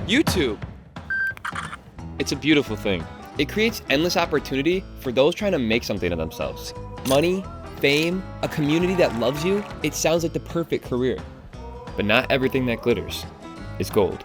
YouTube. It's a beautiful thing. It creates endless opportunity for those trying to make something of themselves. Money, fame, a community that loves you, it sounds like the perfect career. But not everything that glitters is gold.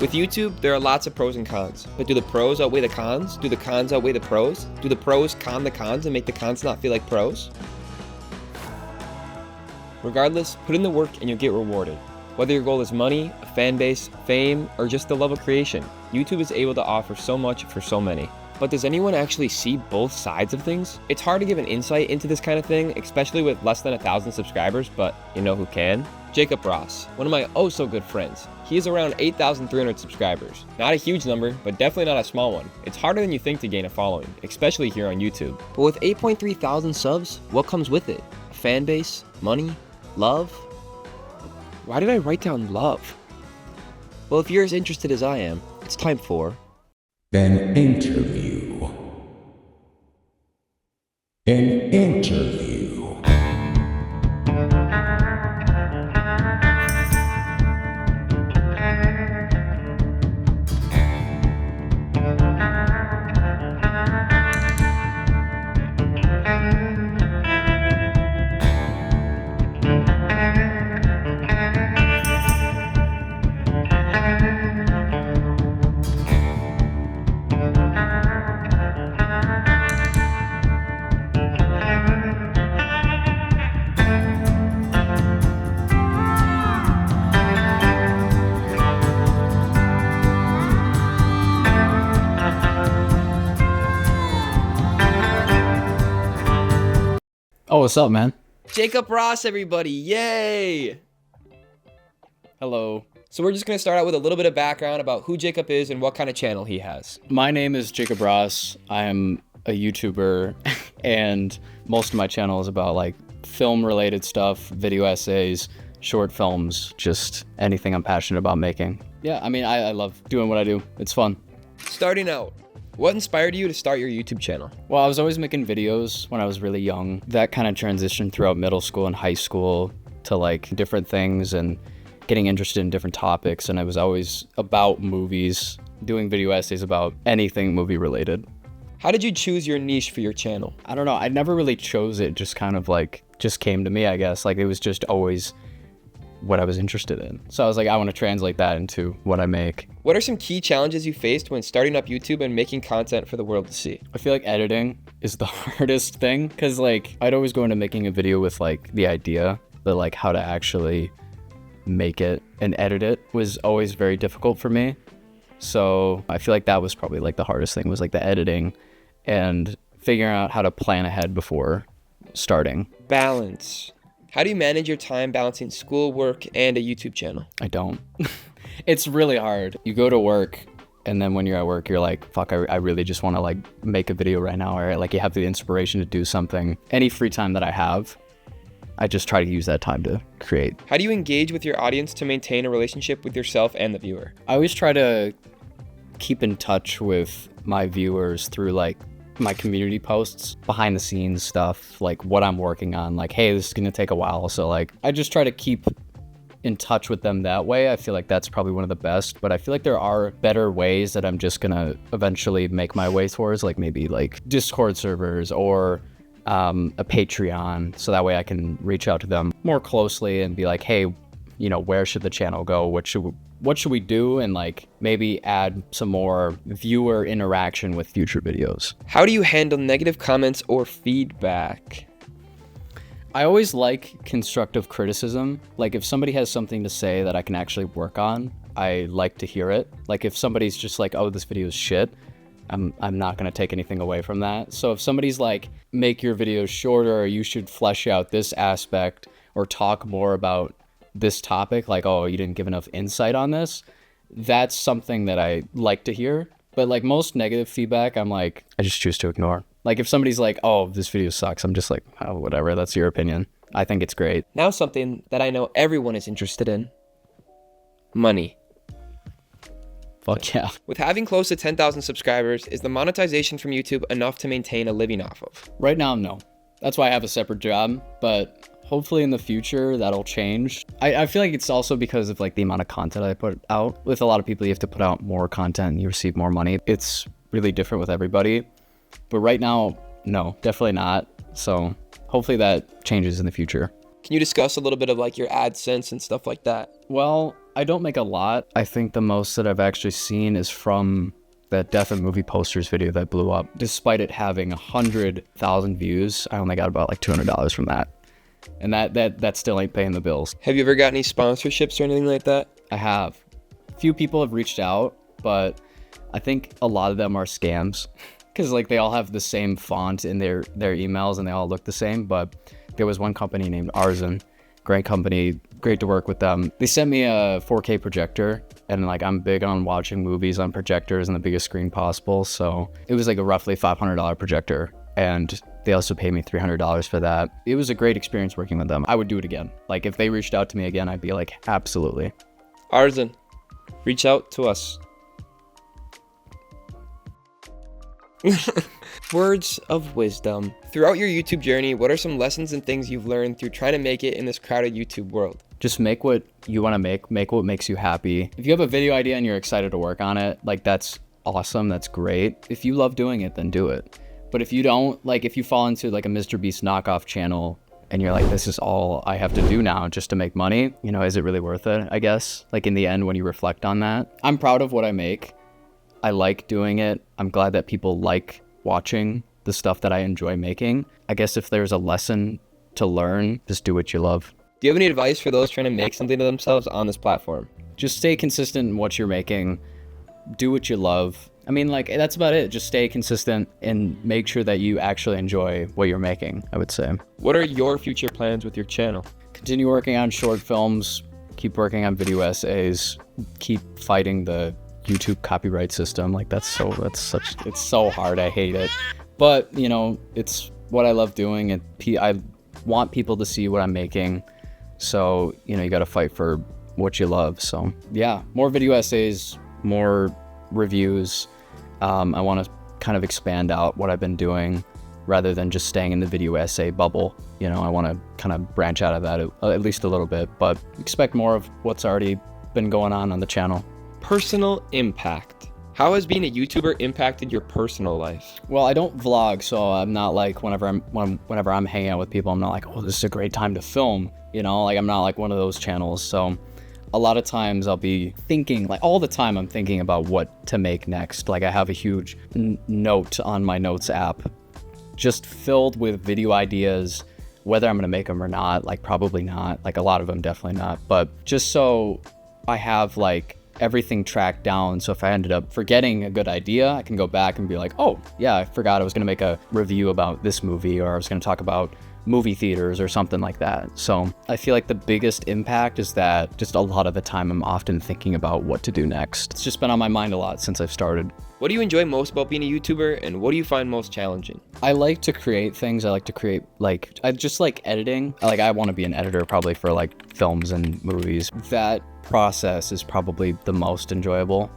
With YouTube, there are lots of pros and cons. But do the pros outweigh the cons? Do the cons outweigh the pros? Do the pros con the cons and make the cons not feel like pros? Regardless, put in the work and you'll get rewarded. Whether your goal is money, a fan base, fame, or just the love of creation, YouTube is able to offer so much for so many. But does anyone actually see both sides of things? It's hard to give an insight into this kind of thing, especially with less than 1,000 subscribers, but you know who can? Jakob Ross, one of my oh-so-good friends. He is around 8,300 subscribers. Not a huge number, but definitely not a small one. It's harder than you think to gain a following, especially here on YouTube. But with 8.3 thousand subs, what comes with it? A fan base? Money? Love? Why did I write down love? Well, if you're as interested as I am, it's time for An interview. An interview. Oh, what's up, man? Jakob Ross, everybody. Yay! Hello. So we're just going to start out with a little bit of background about who Jakob is and what kind of channel he has. My name is Jakob Ross. I am a YouTuber, and most of my channel is about like film-related stuff, video essays, short films, just anything I'm passionate about making. Yeah, I mean, I love doing what I do. It's fun. Starting out, what inspired you to start your YouTube channel? Well, I was always making videos when I was really young. That kind of transitioned throughout middle school and high school to like different things and getting interested in different topics. And I was always about movies, doing video essays about anything movie related. How did you choose your niche for your channel? I don't know. I never really chose it. Just kind of like, just came to me, I guess. Like it was just always what I was interested in. So I was like, I want to translate that into what I make. What are some key challenges you faced when starting up YouTube and making content for the world to see? I feel like editing is the hardest thing because like I'd always go into making a video with like the idea, but like how to actually make it and edit it was always very difficult for me. So I feel like that was probably like the hardest thing was like the editing and figuring out how to plan ahead before starting. Balance. How do you manage your time balancing school, work, and a YouTube channel? I don't. It's really hard. You go to work and then when you're at work, you're like, fuck, I really just want to like make a video right now. Or like you have the inspiration to do something. Any free time that I have, I just try to use that time to create. How do you engage with your audience to maintain a relationship with yourself and the viewer? I always try to keep in touch with my viewers through like my community posts, behind the scenes stuff, like what I'm working on, like, hey, this is gonna take a while. So like, I just try to keep in touch with them that way. I feel like that's probably one of the best, but I feel like there are better ways that I'm just gonna eventually make my way towards, like maybe like Discord servers or a Patreon. So that way I can reach out to them more closely and be like, hey, you know, where should the channel go? What should we do? And like maybe add some more viewer interaction with future videos. How do you handle negative comments or feedback? I always like constructive criticism. Like if somebody has something to say that I can actually work on, I like to hear it. Like if somebody's just like, oh, this video is shit, I'm not gonna take anything away from that. So if somebody's like, make your videos shorter, or you should flesh out this aspect or talk more about this topic, like, oh, you didn't give enough insight on this, that's something that I like to hear. But like most negative feedback, I'm like, I just choose to ignore. Like if somebody's like, oh, this video sucks, I'm just like, oh, whatever, that's your opinion. I think it's great. Now something that I know everyone is interested in. Money. Fuck yeah. With having close to 10,000 subscribers, is the monetization from YouTube enough to maintain a living off of? Right now, no. That's why I have a separate job, but Hopefully in the future that'll change. I feel like it's also because of like the amount of content I put out. With a lot of people, you have to put out more content and you receive more money. It's really different with everybody. But right now, no, definitely not. So hopefully that changes in the future. Can you discuss a little bit of like your AdSense and stuff like that? Well, I don't make a lot. I think the most that I've actually seen is from that Death of Movie Posters video that blew up. Despite it having 100,000 views, I only got about like $200 from that. And that still ain't paying the bills. Have you ever got any sponsorships or anything like that? I have. A few people have reached out, but I think a lot of them are scams. Because like they all have the same font in their emails and they all look the same. But there was one company named Arzen, great company, great to work with them. They sent me a 4K projector, and like I'm big on watching movies on projectors and the biggest screen possible. So it was like a roughly $500 projector, and they also paid me $300 for that. It was a great experience working with them. I would do it again. Like if they reached out to me again, I'd be like, absolutely. Arzen, reach out to us. Words of wisdom. Throughout your YouTube journey, what are some lessons and things you've learned through trying to make it in this crowded YouTube world? Just make what you want to make what makes you happy. If you have a video idea and you're excited to work on it, like that's awesome, that's great. If you love doing it, then do it. But if you don't, like if you fall into like a Mr. Beast knockoff channel and you're like, this is all I have to do now just to make money, you know, is it really worth it, I guess? Like in the end, when you reflect on that, I'm proud of what I make. I like doing it. I'm glad that people like watching the stuff that I enjoy making. I guess if there's a lesson to learn, just do what you love. Do you have any advice for those trying to make something of themselves on this platform? Just stay consistent in what you're making. Do what you love. I mean, like, that's about it. Just stay consistent and make sure that you actually enjoy what you're making, I would say. What are your future plans with your channel? Continue working on short films, keep working on video essays, keep fighting the YouTube copyright system. Like it's so hard. I hate it. But, you know, it's what I love doing, and I want people to see what I'm making. So, you know, you got to fight for what you love. So yeah, more video essays, more reviews. I want to kind of expand out what I've been doing rather than just staying in the video essay bubble. You know, I want to kind of branch out of that at least a little bit, but expect more of what's already been going on the channel. Personal impact. How has being a YouTuber impacted your personal life? Well, I don't vlog, so I'm not like whenever I'm hanging out with people, I'm not like, oh, this is a great time to film. You know, like I'm not like one of those channels. So a lot of times I'll be thinking, like all the time I'm thinking about what to make next. Like I have a huge note on my notes app just filled with video ideas, whether I'm gonna make them or not. Like probably not, like a lot of them definitely not, but just so I have like everything tracked down. So if I ended up forgetting a good idea, I can go back and be like, oh yeah, I forgot I was gonna make a review about this movie, or I was gonna talk about movie theaters or something like that. So I feel like the biggest impact is that just a lot of the time I'm often thinking about what to do next. It's just been on my mind a lot since I've started. What do you enjoy most about being a YouTuber, and what do you find most challenging? I like to create things. I like to create, like, I just like editing. Like I want to be an editor probably for like films and movies. That process is probably the most enjoyable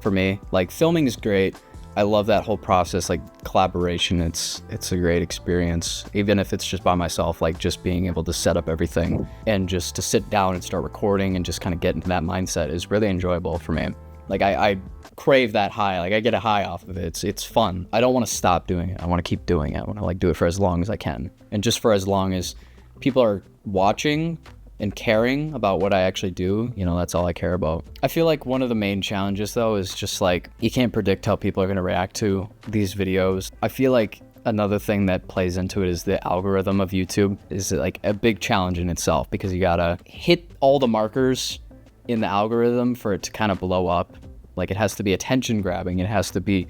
for me. Like filming is great. I love that whole process, like collaboration. It's a great experience, even if it's just by myself, like just being able to set up everything and just to sit down and start recording and just kind of get into that mindset is really enjoyable for me. Like I crave that high, like I get a high off of it. It's fun. I don't want to stop doing it. I want to keep doing it. I want to like do it for as long as I can. And just for as long as people are watching and caring about what I actually do, you know, that's all I care about. I feel like one of the main challenges though is just like, you can't predict how people are going to react to these videos. I feel like another thing that plays into it is the algorithm of YouTube is like a big challenge in itself, because you gotta hit all the markers in the algorithm for it to kind of blow up. Like it has to be attention grabbing, it has to be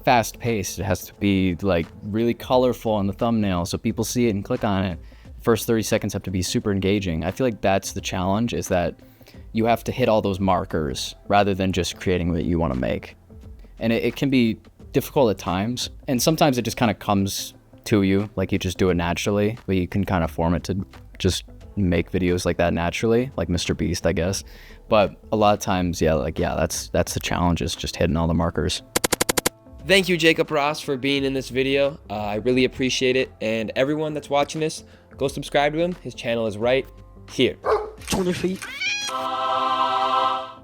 fast paced, it has to be like really colorful in the thumbnail so people see it and click on it. First 30 seconds have to be super engaging. I feel like that's the challenge, is that you have to hit all those markers rather than just creating what you want to make. And it can be difficult at times, and sometimes it just kind of comes to you, like you just do it naturally, but you can kind of form it to just make videos like that naturally, like Mr. Beast, I guess. But a lot of times, that's the challenge, is just hitting all the markers. Thank you, Jakob Ross, for being in this video. I really appreciate it. And everyone that's watching this, go subscribe to him. His channel is right here. 20 feet.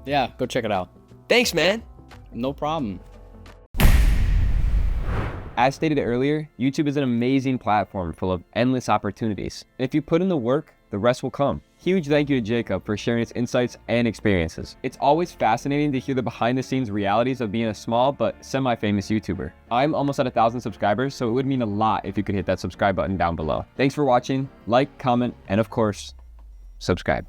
Yeah, go check it out. Thanks, man. No problem. As stated earlier, YouTube is an amazing platform full of endless opportunities. If you put in the work, the rest will come. Huge thank you to Jakob for sharing his insights and experiences. It's always fascinating to hear the behind-the-scenes realities of being a small but semi-famous YouTuber. I'm almost at 1,000 subscribers, so it would mean a lot if you could hit that subscribe button down below. Thanks for watching, like, comment, and of course, subscribe.